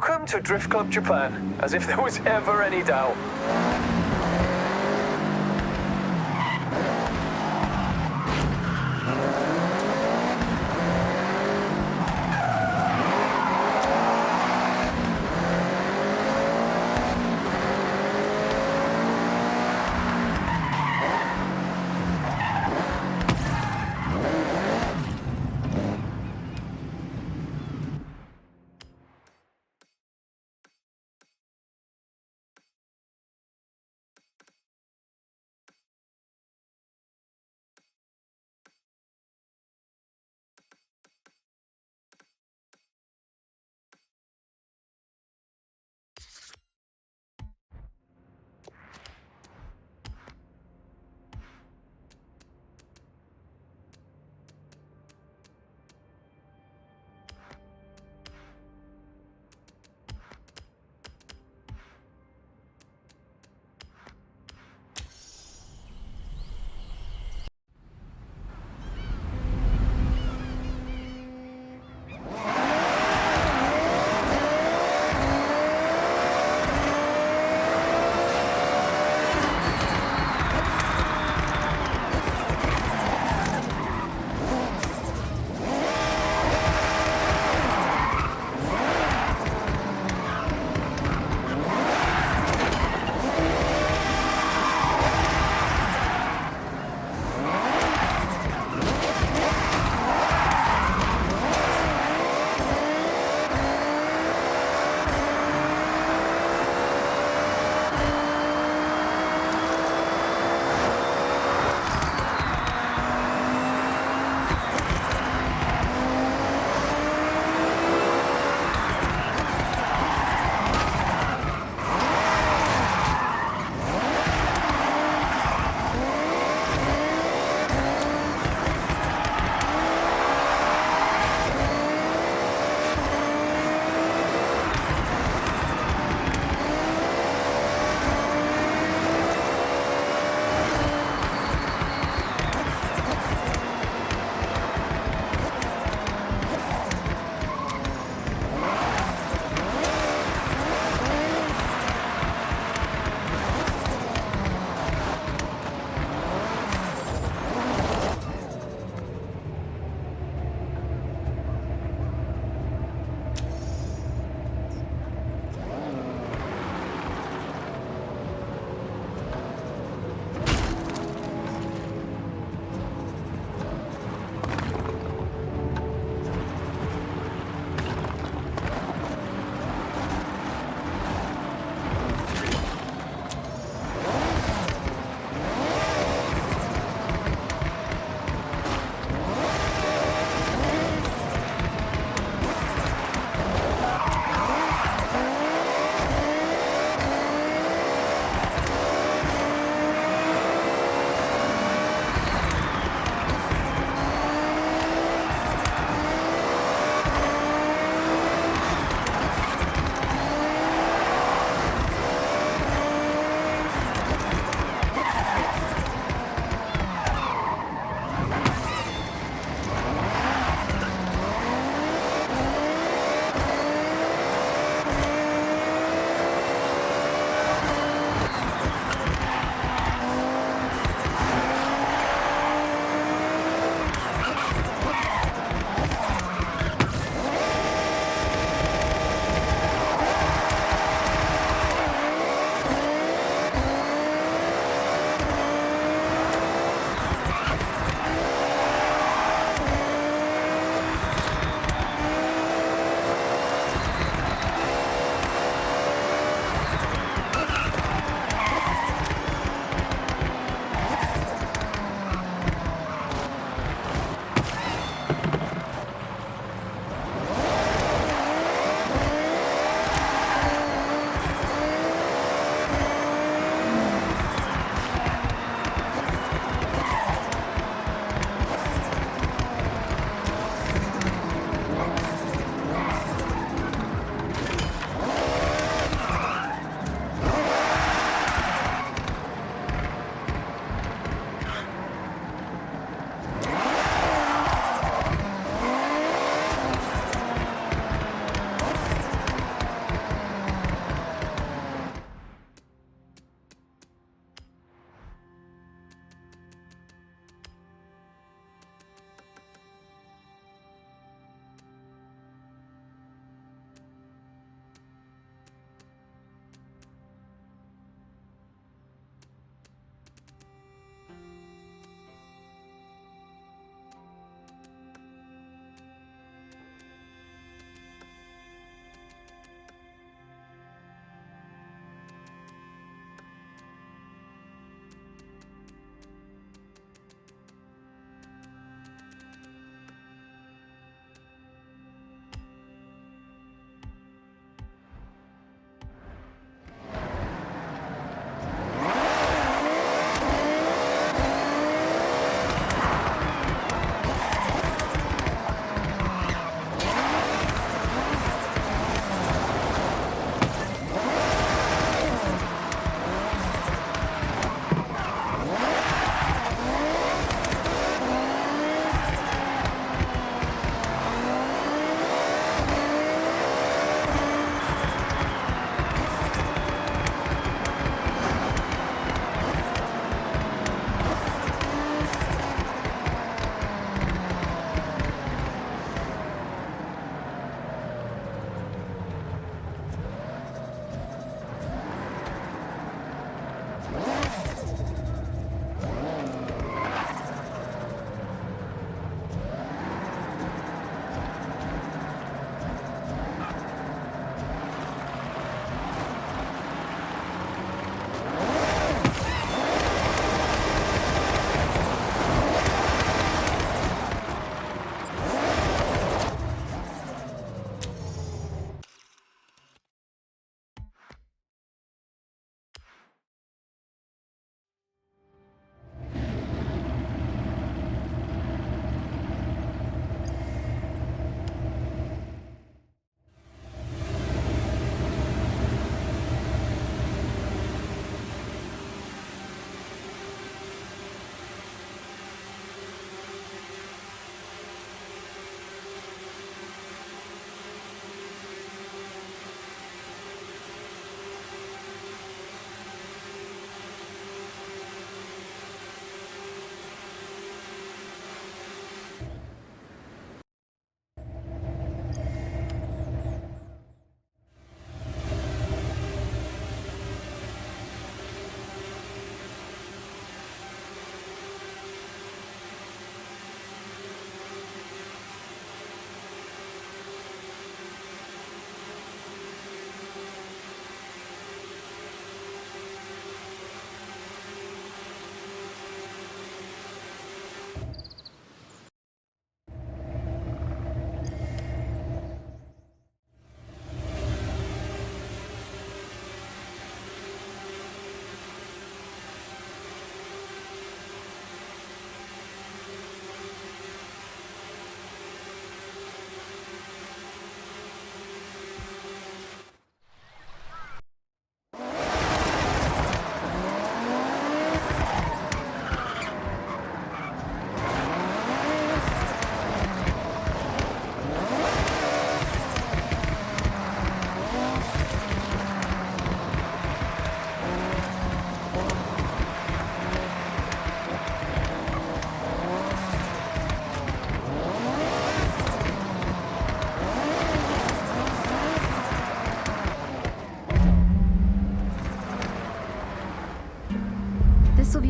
Welcome to Drift Club Japan, as if there was ever any doubt.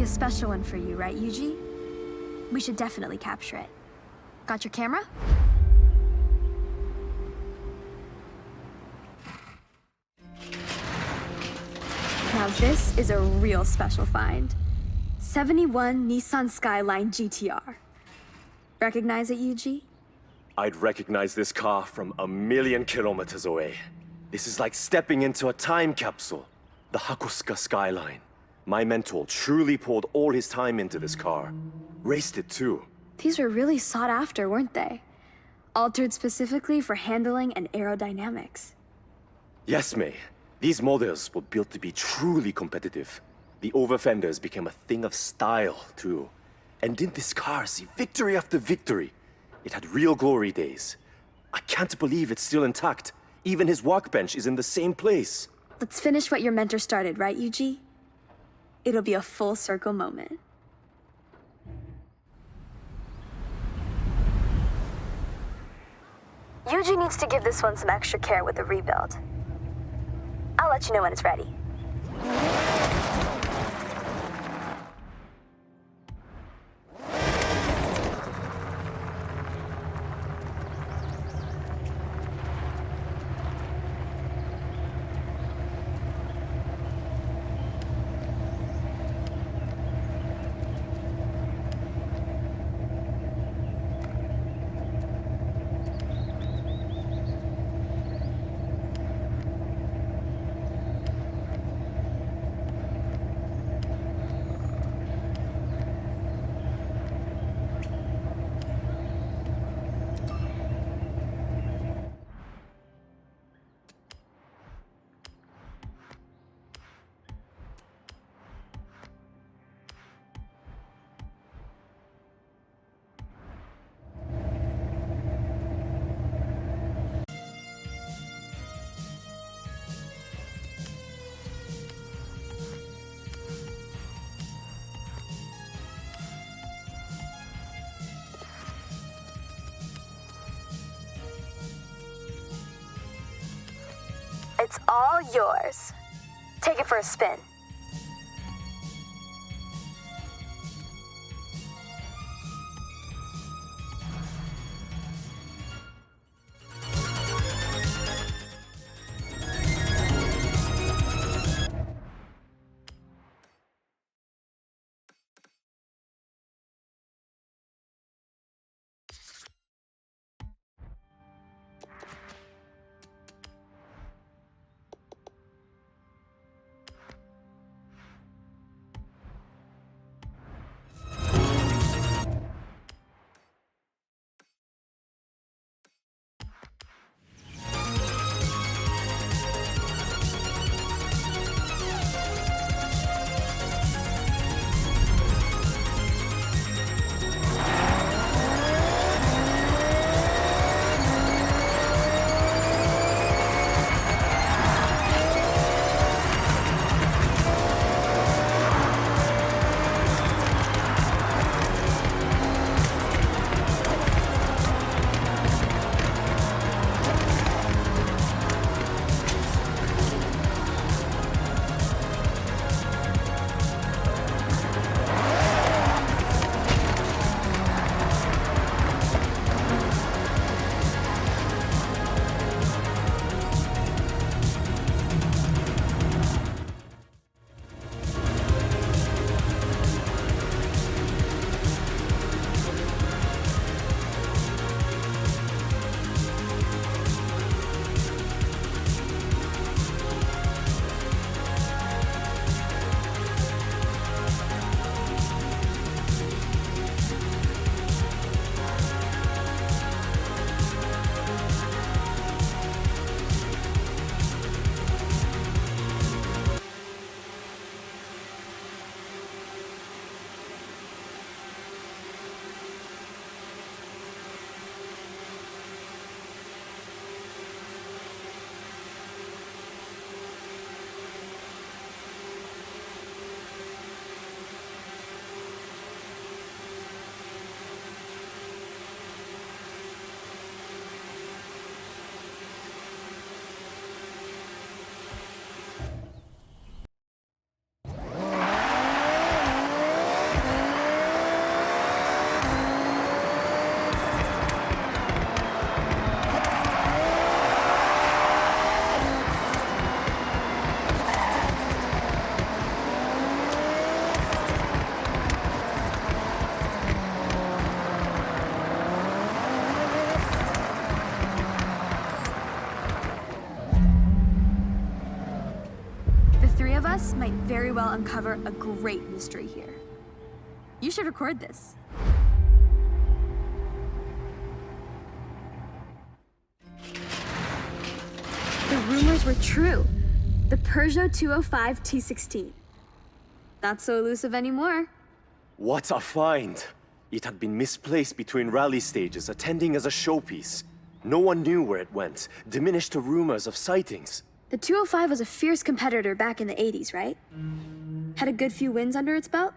a special one for you, right, Yuji? We should definitely capture it. Got your camera? Now this is a real special find. 71 Nissan Skyline GTR. Recognize it, Yuji? I'd recognize this car from a million kilometers away. This is like stepping into a time capsule. The Hakosuka Skyline. My mentor truly poured all his time into this car. Raced it too. These were really sought after, weren't they? Altered specifically for handling and aerodynamics. Yes, May. These models were built to be truly competitive. The over-fenders became a thing of style, too. And didn't this car see victory after victory? It had real glory days. I can't believe it's still intact. Even his workbench is in the same place. Let's finish what your mentor started, right, Yuji? It'll be a full circle moment. Yuji needs to give this one some extra care with the rebuild. I'll let you know when it's ready. It's all yours. Take it for a spin. us might very well uncover a great mystery here. You should record this. The rumors were true. The Peugeot 205 T16. Not so elusive anymore. What a find! It had been misplaced between rally stages, attending as a showpiece. No one knew where it went, diminished to rumors of sightings. The 205 was a fierce competitor back in the 80s, right? Had a good few wins under its belt?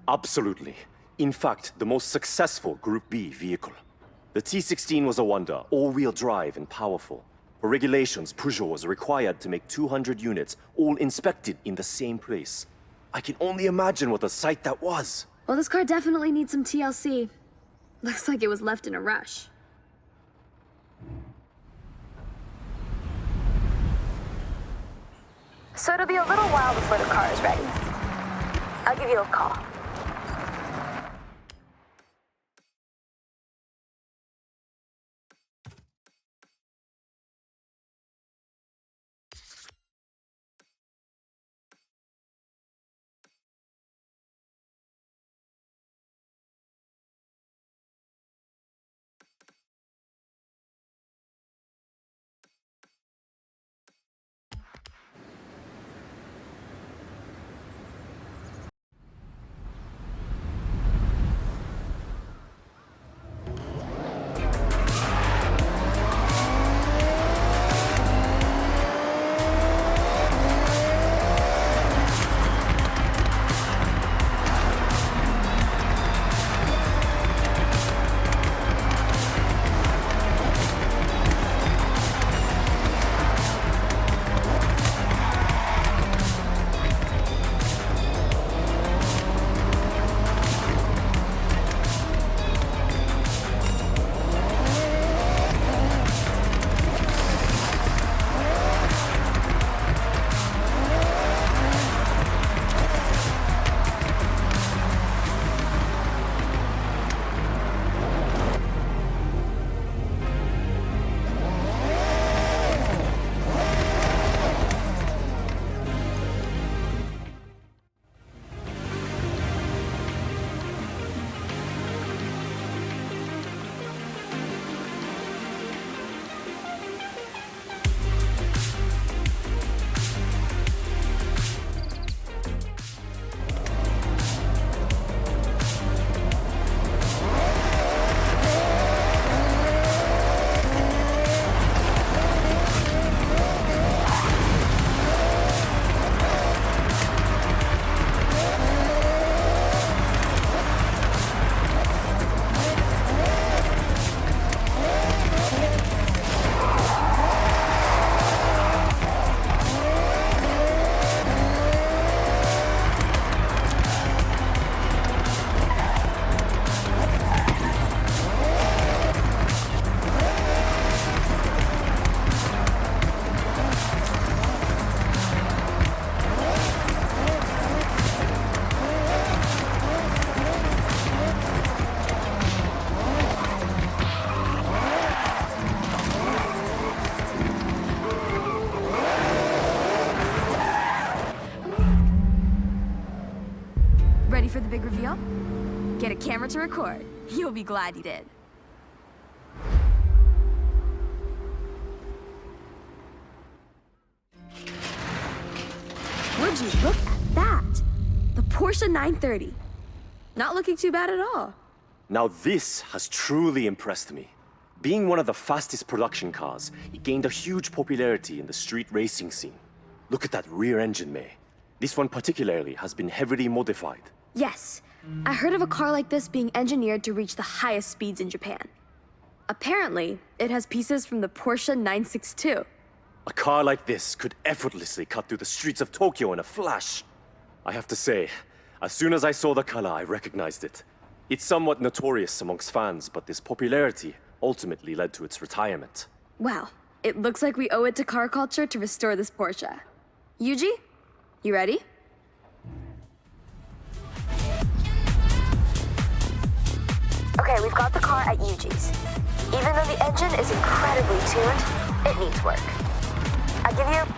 Absolutely. In fact, the most successful Group B vehicle. The T16 was a wonder, all-wheel drive and powerful. For regulations, Peugeot was required to make 200 units, all inspected in the same place. I can only imagine what a sight that was. Well, this car definitely needs some TLC. Looks like it was left in a rush. So it'll be a little while before the car is ready. I'll give you a call. Ready for the big reveal? Get a camera to record. You'll be glad you did. Would you look at that? The Porsche 930. Not looking too bad at all. Now this has truly impressed me. Being one of the fastest production cars, it gained a huge popularity in the street racing scene. Look at that rear engine, May. This one particularly has been heavily modified. Yes, I heard of a car like this being engineered to reach the highest speeds in Japan. Apparently, it has pieces from the Porsche 962. A car like this could effortlessly cut through the streets of Tokyo in a flash. I have to say, as soon as I saw the color, I recognized it. It's somewhat notorious amongst fans, but this popularity ultimately led to its retirement. Wow, it looks like we owe it to car culture to restore this Porsche. Yuji, you ready? Okay, we've got the car at Yuji's. Even though the engine is incredibly tuned, it needs work. I give you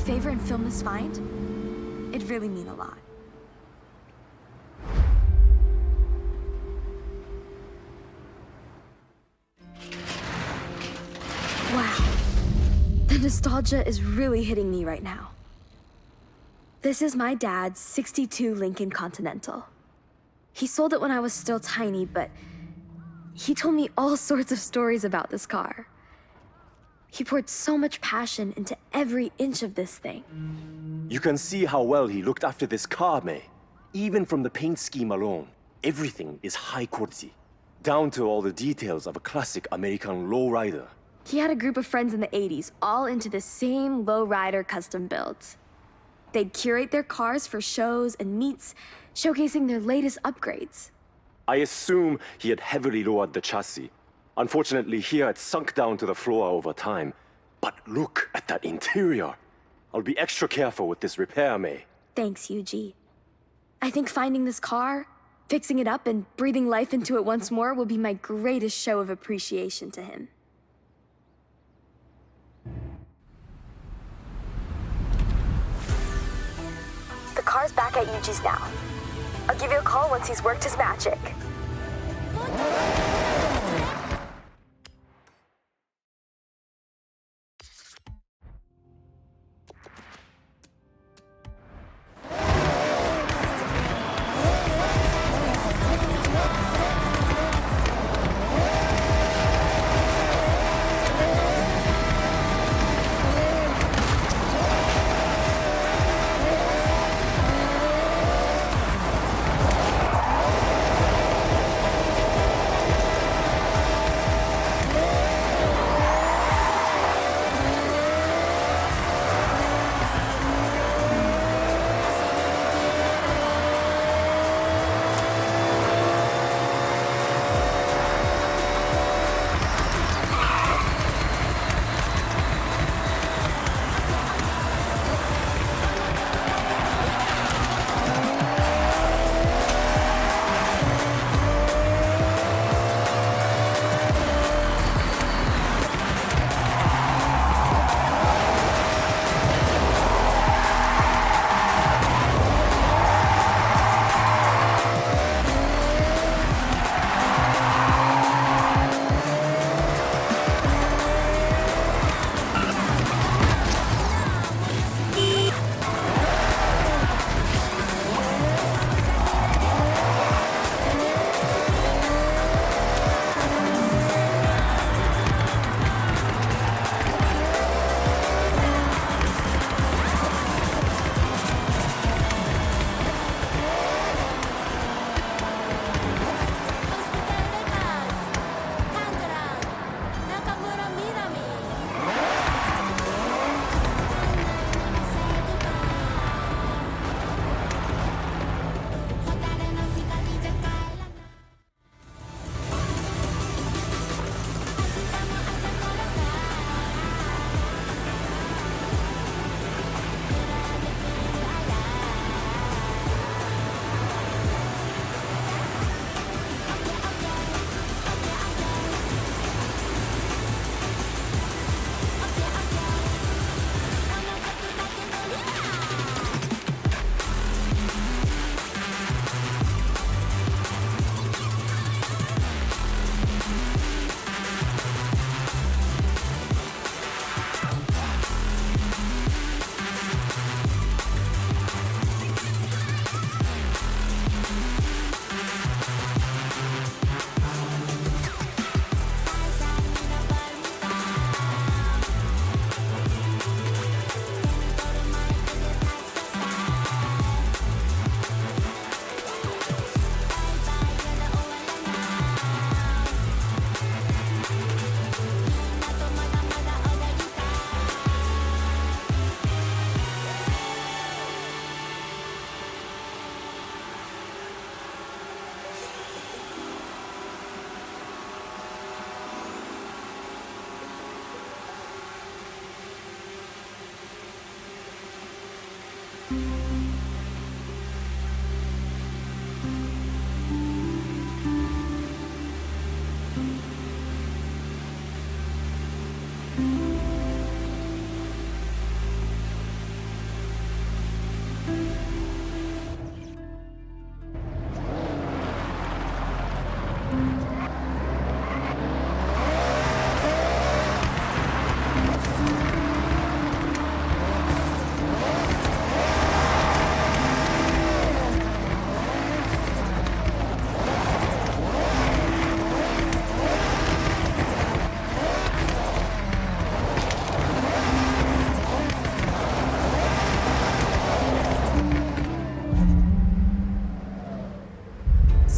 favor and film this find, it'd really mean a lot. Wow. The nostalgia is really hitting me right now. This is my dad's '62 Lincoln Continental. He sold it when I was still tiny, but he told me all sorts of stories about this car. He poured so much passion into every inch of this thing. You can see how well he looked after this car, May. Even from the paint scheme alone, everything is high quality. Down to all the details of a classic American lowrider. He had a group of friends in the '80s, all into the same lowrider custom builds. They'd curate their cars for shows and meets, showcasing their latest upgrades. I assume he had heavily lowered the chassis. Unfortunately, here it sunk down to the floor over time. But look at that interior. I'll be extra careful with this repair, May. Thanks, Yuji. I think finding this car, fixing it up, and breathing life into it once more will be my greatest show of appreciation to him. The car's back at Yuji's now. I'll give you a call once he's worked his magic.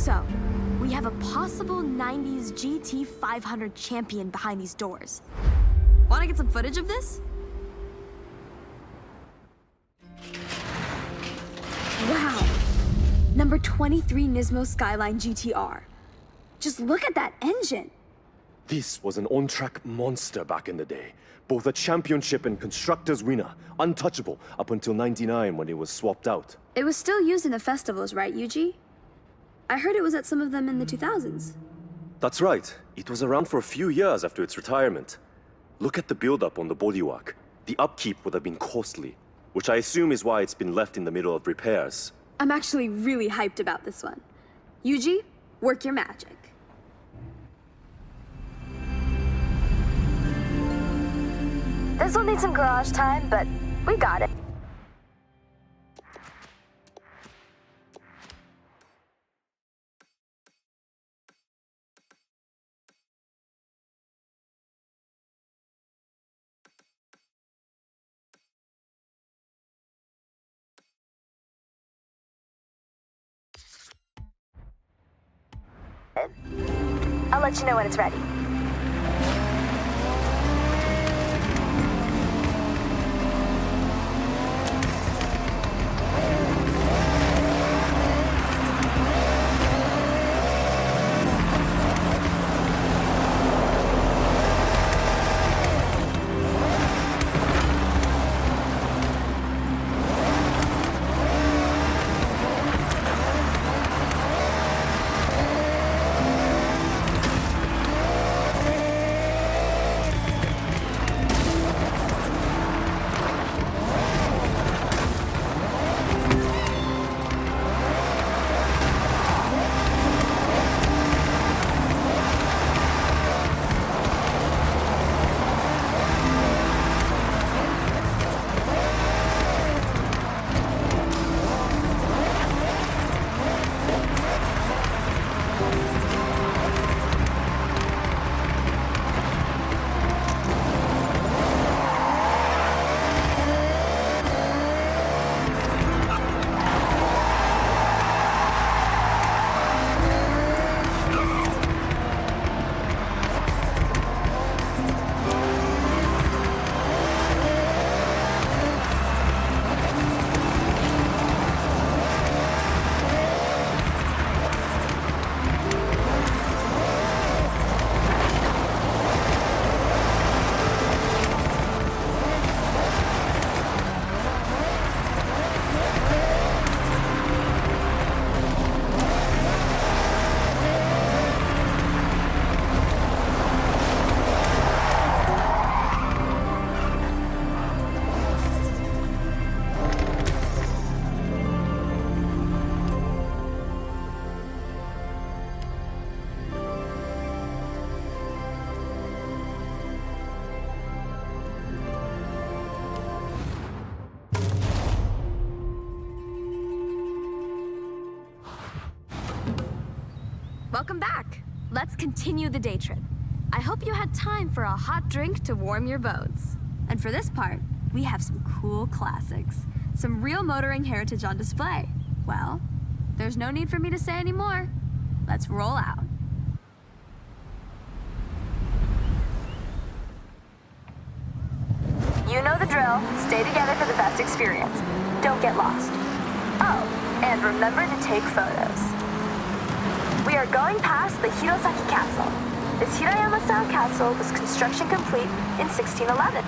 So, we have a possible 90s GT 500 champion behind these doors. Wanna get some footage of this? Wow! Number 23 Nismo Skyline GTR. Just look at that engine! This was an on-track monster back in the day. Both a championship and constructors winner. Untouchable up until '99 when it was swapped out. It was still used in the festivals, right, Yuji? I heard it was at some of them in the 2000s. That's right. It was around for a few years after its retirement. Look at the build-up on the bodywork. The upkeep would have been costly, which I assume is why it's been left in the middle of repairs. I'm actually really hyped about this one. Yuji, work your magic. This will need some garage time, but we got it. I'll let you know when it's ready. Welcome back. Let's continue the day trip. I hope you had time for a hot drink to warm your bones. And for this part, we have some cool classics. Some real motoring heritage on display. Well, there's no need for me to say any more. Let's roll out. You know the drill. Stay together for the best experience. Don't get lost. Oh, and remember to take photos. We are going past the Hirosaki Castle. This Hirayama-style castle was construction complete in 1611.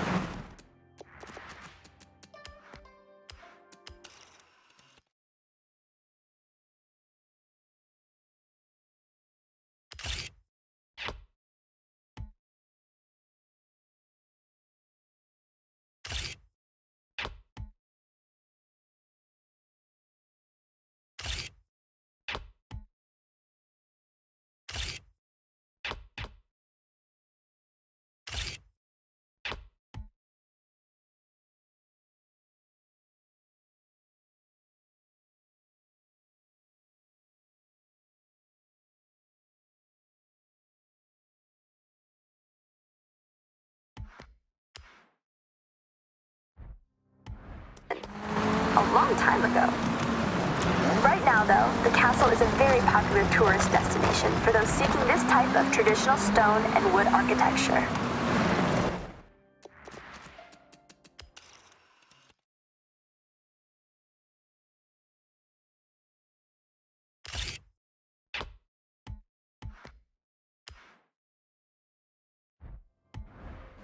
time ago. Right now, though, the castle is a very popular tourist destination for those seeking this type of traditional stone and wood architecture.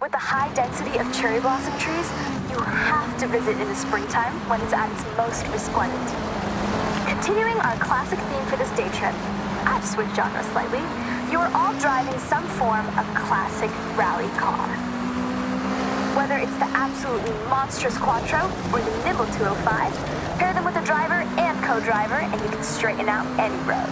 With the high density of cherry blossom trees, you have to visit in the springtime when it's at its most resplendent. Continuing our classic theme for this day trip, I've switched genres slightly. You are all driving some form of classic rally car. Whether it's the absolutely monstrous Quattro or the nimble 205, pair them with a driver and co-driver and you can straighten out any road.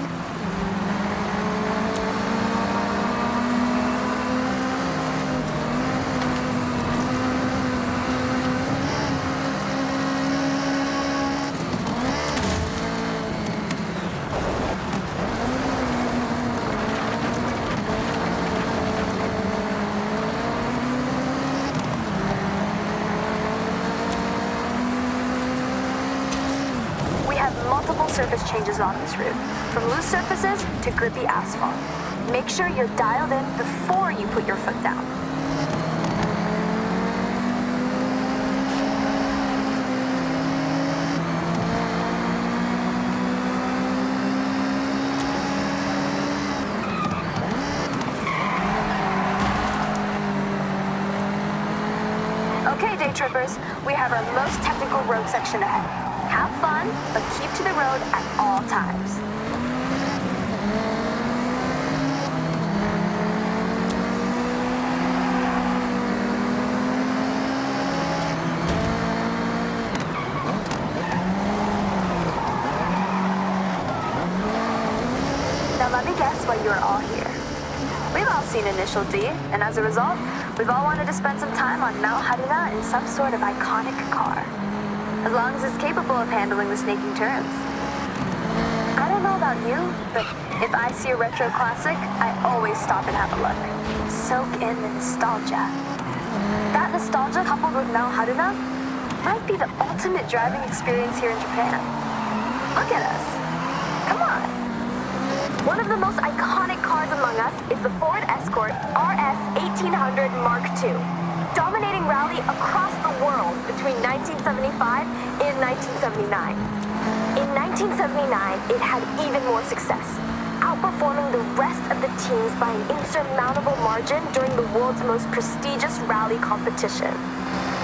Multiple surface changes on this route, from loose surfaces to grippy asphalt. Make sure you're dialed in before you put your foot down. Okay, day trippers, we have our most technical road section ahead. Have fun, but keep to the road at all times. Now let me guess why you're all here. We've all seen Initial D, and as a result, we've all wanted to spend some time on Mount Haruna in some sort of iconic car. As long as it's capable of handling the snaking turns. I don't know about you, but if I see a retro classic, I always stop and have a look. Soak in the nostalgia. That nostalgia coupled with Mount Haruna might be the ultimate driving experience here in Japan. Look at us. Come on. One of the most iconic cars among us is the Ford Escort RS 1800 Mark II. Dominating rally across the world between 1975 and 1979. In 1979, it had even more success, outperforming the rest of the teams by an insurmountable margin during the world's most prestigious rally competition.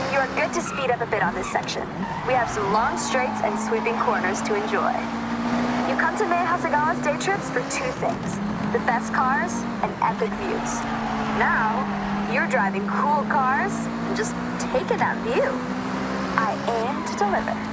You are good to speed up a bit on this section. We have some long straights and sweeping corners to enjoy. You come to Mei Hasegawa's day trips for two things: the best cars and epic views. Now, you're driving cool cars and just taking that view. I aim to deliver.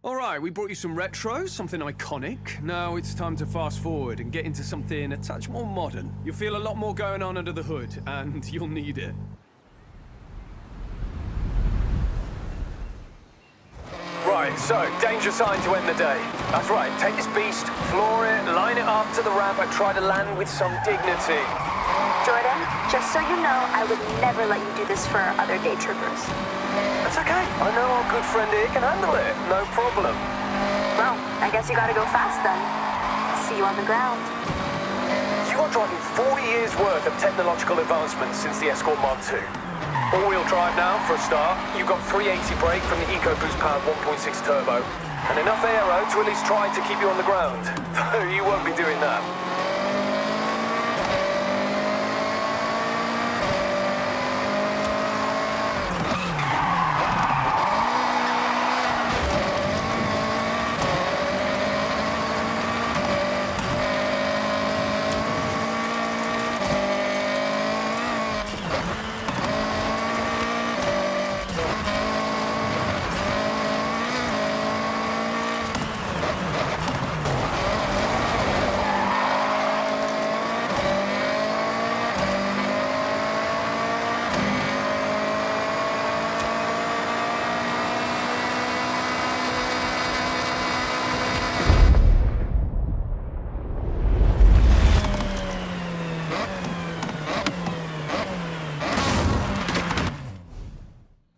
Alright, we brought you some retro, something iconic. Now it's time to fast forward and get into something a touch more modern. You'll feel a lot more going on under the hood, and you'll need it. Right, so, danger sign to end the day. That's right, take this beast, floor it, line it up to the ramp, and try to land with some dignity. Jordan, just so you know, I would never let you do this for our other day trippers. That's okay. I know our good friend here can handle it. No problem. Well, I guess you gotta go fast then. See you on the ground. You are driving 40 years worth of technological advancements since the Escort Mark II. All-wheel drive now, for a start. You've got 380 brake from the EcoBoost powered 1.6 turbo. And enough aero to at least try to keep you on the ground. Though you won't be doing that.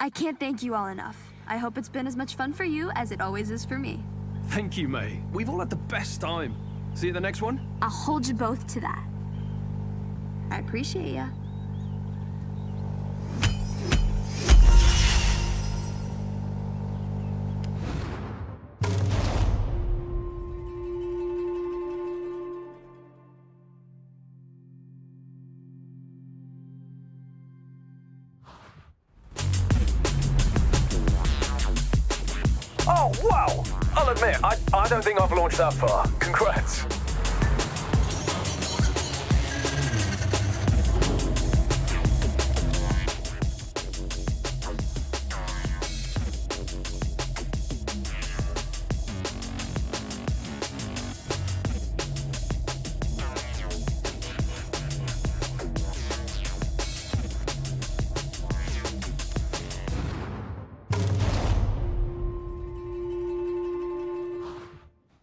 I can't thank you all enough. I hope it's been as much fun for you as it always is for me. Thank you, May. We've all had the best time. See you at the next one? I'll hold you both to that. I appreciate ya. Oh, wow! I'll admit, I don't think I've launched that far. Congrats.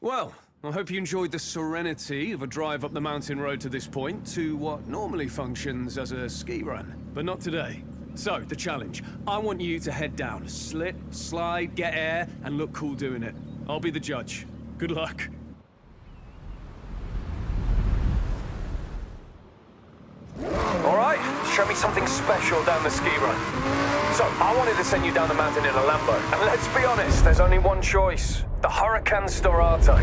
Well, I hope you enjoyed the serenity of a drive up the mountain road to this point to what normally functions as a ski run, but not today. So, the challenge. I want you to head down, slip, slide, get air, and look cool doing it. I'll be the judge. Good luck. All right, show me something special down the ski run. So, I wanted to send you down the mountain in a Lambo, and let's be honest, there's only one choice. The Huracan Storato.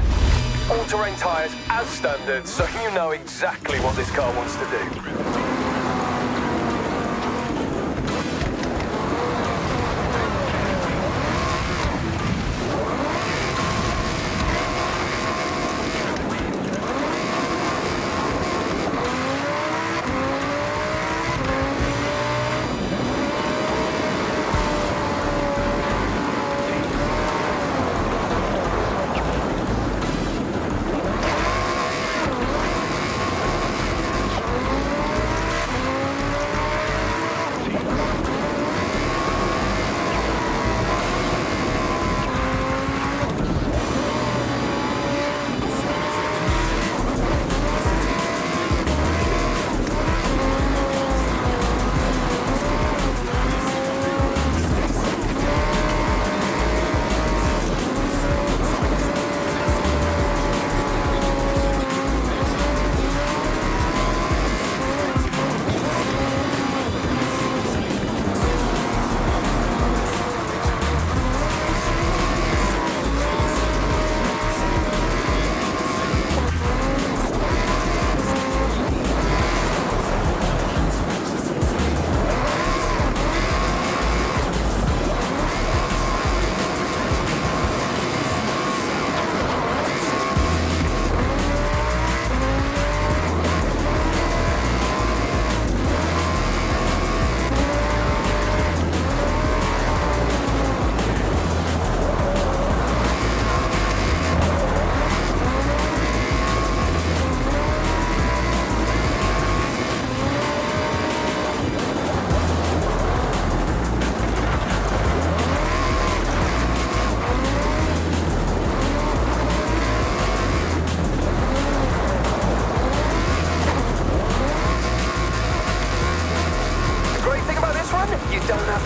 All-terrain tires as standard, so you know exactly what this car wants to do.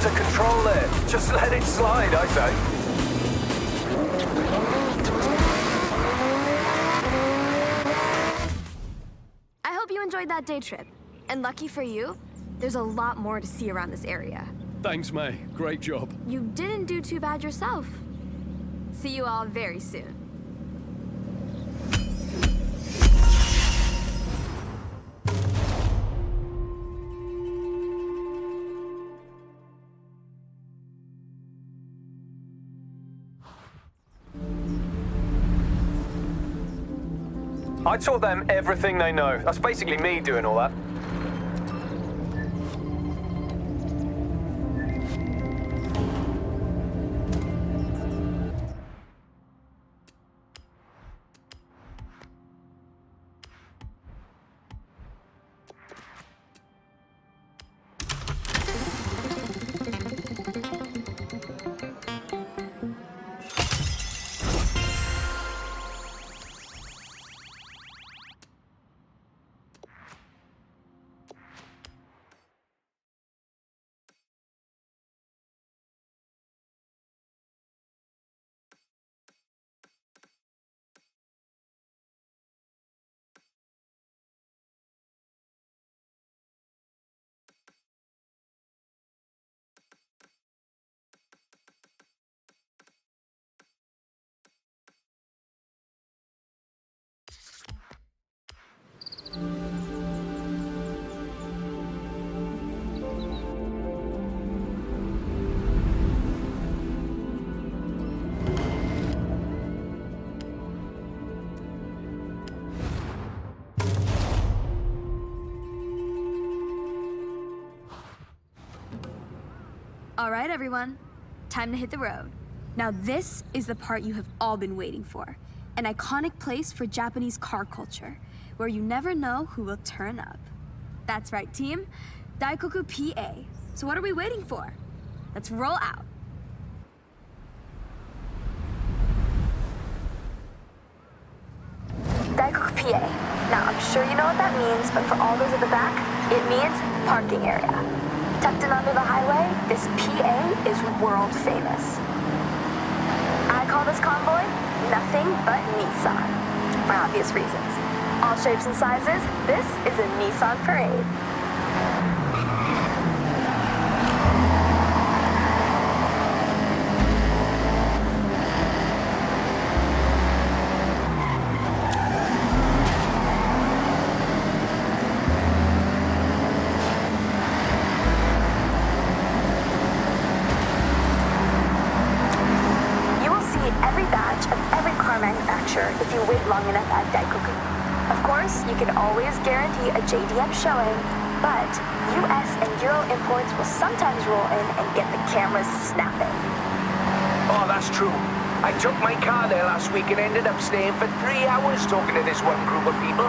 To control it. Just let it slide, I say. I hope you enjoyed that day trip. And lucky for you, there's a lot more to see around this area. Thanks, May. Great job. You didn't do too bad yourself. See you all very soon. I taught them everything they know. That's basically me doing all that. All right, everyone. Time to hit the road. Now this is the part you have all been waiting for. An iconic place for Japanese car culture, where you never know who will turn up. That's right, team. Daikoku PA. So what are we waiting for? Let's roll out. Daikoku PA. Now, I'm sure you know what that means, but for all those at the back, it means parking area. Tucked in under the highway, this PA is world famous. I call this convoy nothing but Nissan, for obvious reasons. All shapes and sizes, this is a Nissan parade. If you wait long enough at Daikoku. Of course, you can always guarantee a JDM showing, but US and Euro imports will sometimes roll in and get the cameras snapping. Oh, that's true. I took my car there last week and ended up staying for 3 hours talking to this one group of people.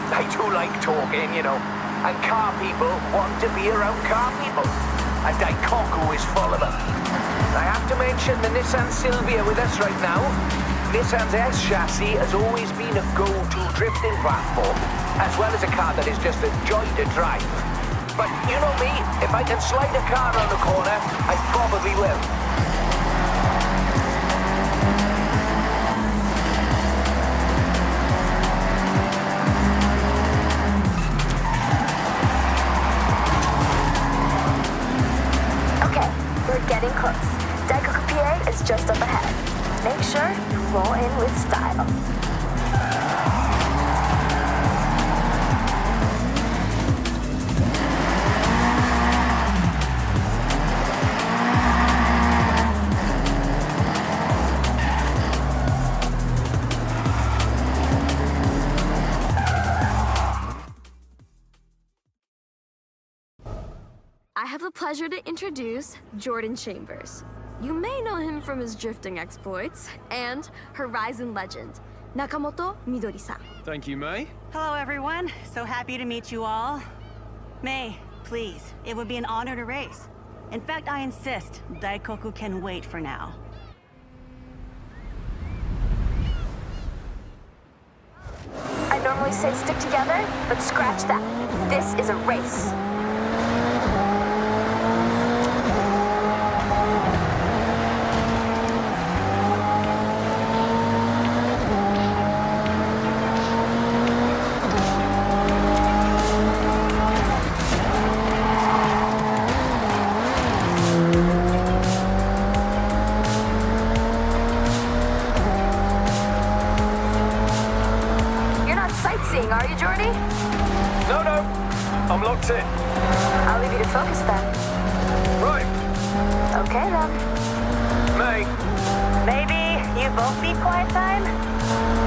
I do like talking, you know, and car people want to be around car people. And Daikoku is full of them. I have to mention the Nissan Silvia with us right now. Nissan's S chassis has always been a go-to drifting platform, as well as a car that is just a joy to drive. But you know me, if I can slide a car around the corner, I probably will. Okay, we're getting close. Daikoku PA is just up ahead. Make sure you roll in with style. I have the pleasure to introduce Jordan Chambers. You may know him from his drifting exploits and Horizon legend, Nakamoto Midori-san. Thank you, May. Hello, everyone. So happy to meet you all. May, please, it would be an honor to race. In fact, I insist, Daikoku can wait for now. I normally say stick together, but scratch that. This is a race. Are you, Jordy? No, I'm locked in. I'll leave you to focus then. Right. Okay then. May. Maybe you both need quiet time?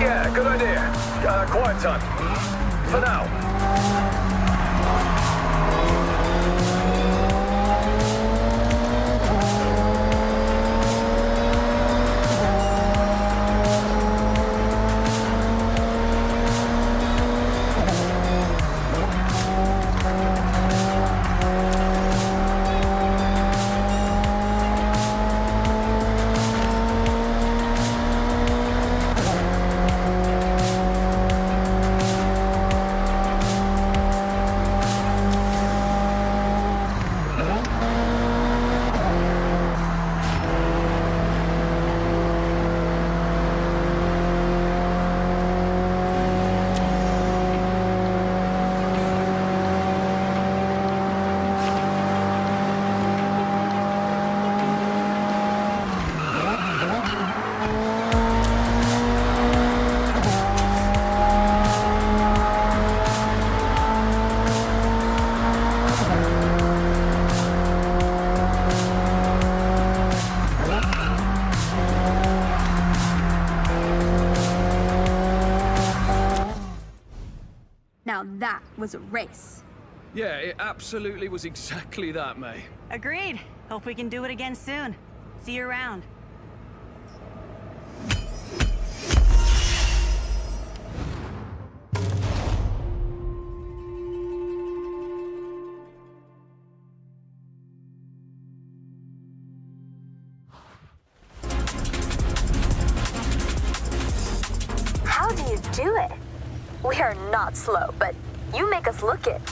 Yeah, good idea. Quiet time. For now. Now that was a race. Yeah, it absolutely was exactly that, May. Agreed. Hope we can do it again soon. See you around. How do you do it? We are not slow, but you make us look it.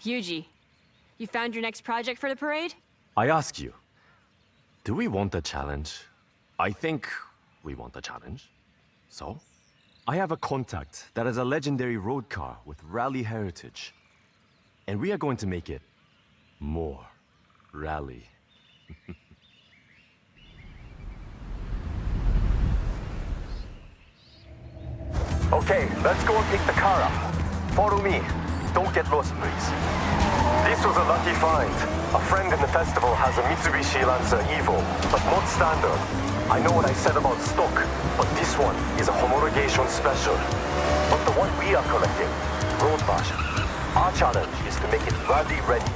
Yuji, you found your next project for the parade? I ask you, do we want a challenge? I think we want a challenge. So, I have a contact that has a legendary road car with rally heritage. And we are going to make it more rally. Okay, let's go and pick the car up. Follow me. Don't get lost, please. This was a lucky find. A friend in the festival has a Mitsubishi Lancer Evo, but not standard. I know what I said about stock, but this one is a homologation special. But the one we are collecting, road version. Our challenge is to make it rally ready.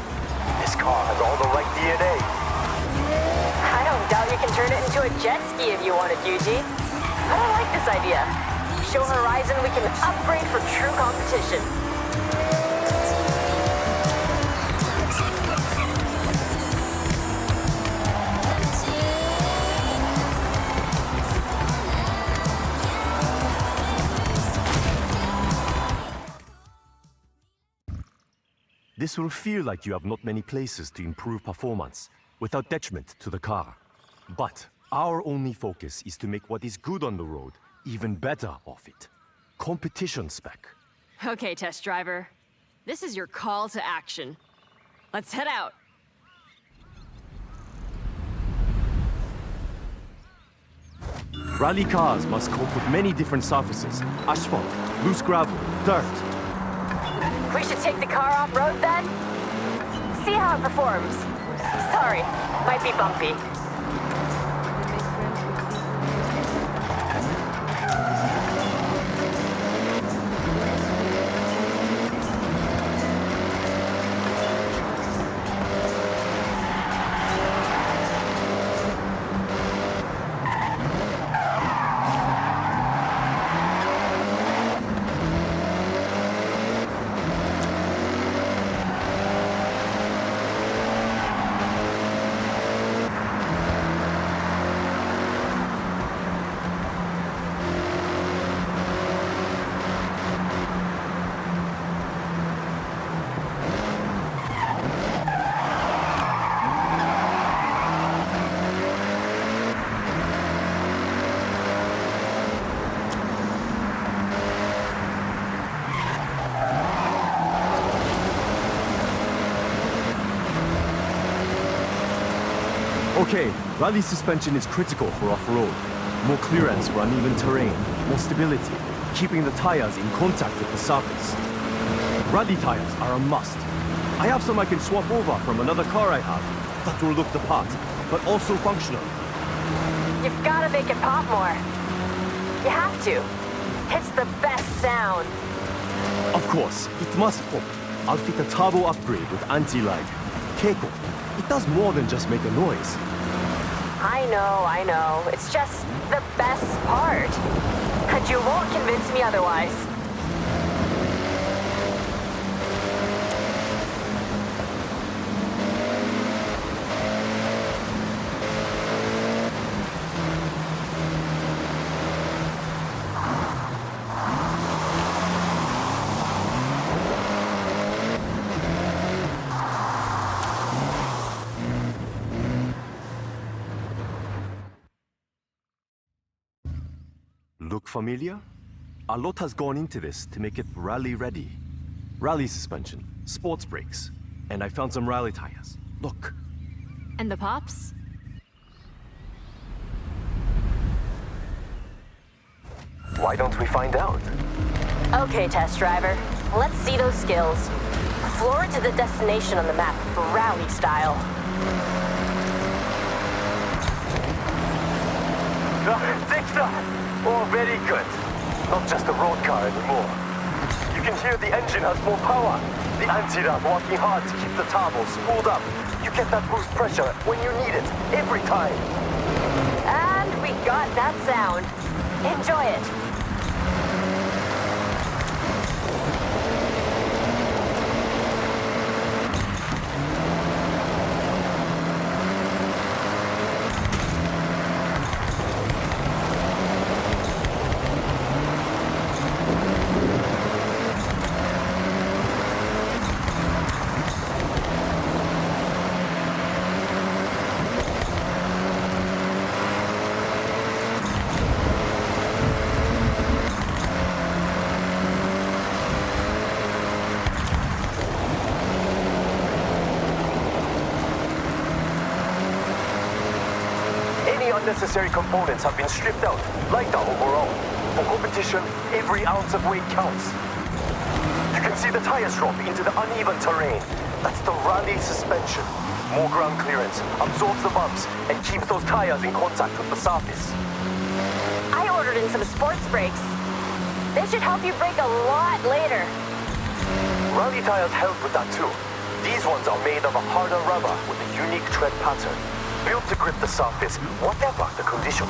This car has all the right DNA. I don't doubt you can turn it into a jet ski if you wanted, Yuji. But I like this idea. Show Horizon we can upgrade for true competition. This will feel like you have not many places to improve performance without detriment to the car. But our only focus is to make what is good on the road even better off it. Competition spec. Okay, test driver. This is your call to action. Let's head out. Rally cars must cope with many different surfaces. Asphalt, loose gravel, dirt. We should take the car off-road then? See how it performs. Sorry, might be bumpy. Okay, rally suspension is critical for off-road. More clearance for uneven terrain, more stability, keeping the tires in contact with the surface. Rally tires are a must. I have some I can swap over from another car I have that will look the part, but also functional. You've gotta make it pop more. You have to. It's the best sound. Of course, it must pop. I'll fit a turbo upgrade with anti-lag. Keiko, it does more than just make a noise. I know. It's just the best part. And you won't convince me otherwise. Look familiar? A lot has gone into this to make it rally ready. Rally suspension, sports brakes, and I found some rally tires. Look. And the pops? Why don't we find out? Okay, test driver. Let's see those skills. Floor it to the destination on the map, rally style. Dexter! Oh, very good. Not just a road car anymore. You can hear the engine has more power. The anti-wrap working hard to keep the turbo spooled up. You get that boost pressure when you need it, every time. And we got that sound. Enjoy it. Unnecessary components have been stripped out, like the overall. For competition, every ounce of weight counts. You can see the tires drop into the uneven terrain. That's the rally suspension. More ground clearance absorbs the bumps and keeps those tires in contact with the surface. I ordered in some sports brakes. They should help you brake a lot later. Rally tires help with that too. These ones are made of a harder rubber with a unique tread pattern, built to grip the surface, whatever the conditions.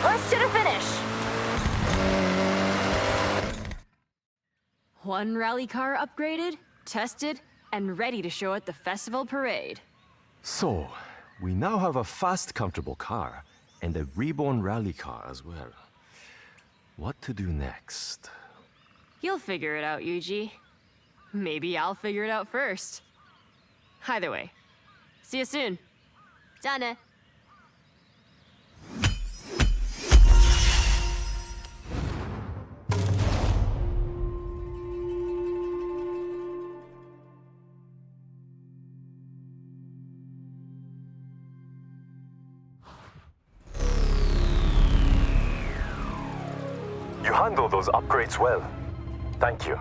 Push to the finish. One rally car upgraded, tested, and ready to show at the festival parade. So, we now have a fast, comfortable car, and a reborn rally car as well. What to do next? You'll figure it out, Yuji. Maybe I'll figure it out first. Either way, see you soon. じゃあね. You handle those upgrades well. Thank you.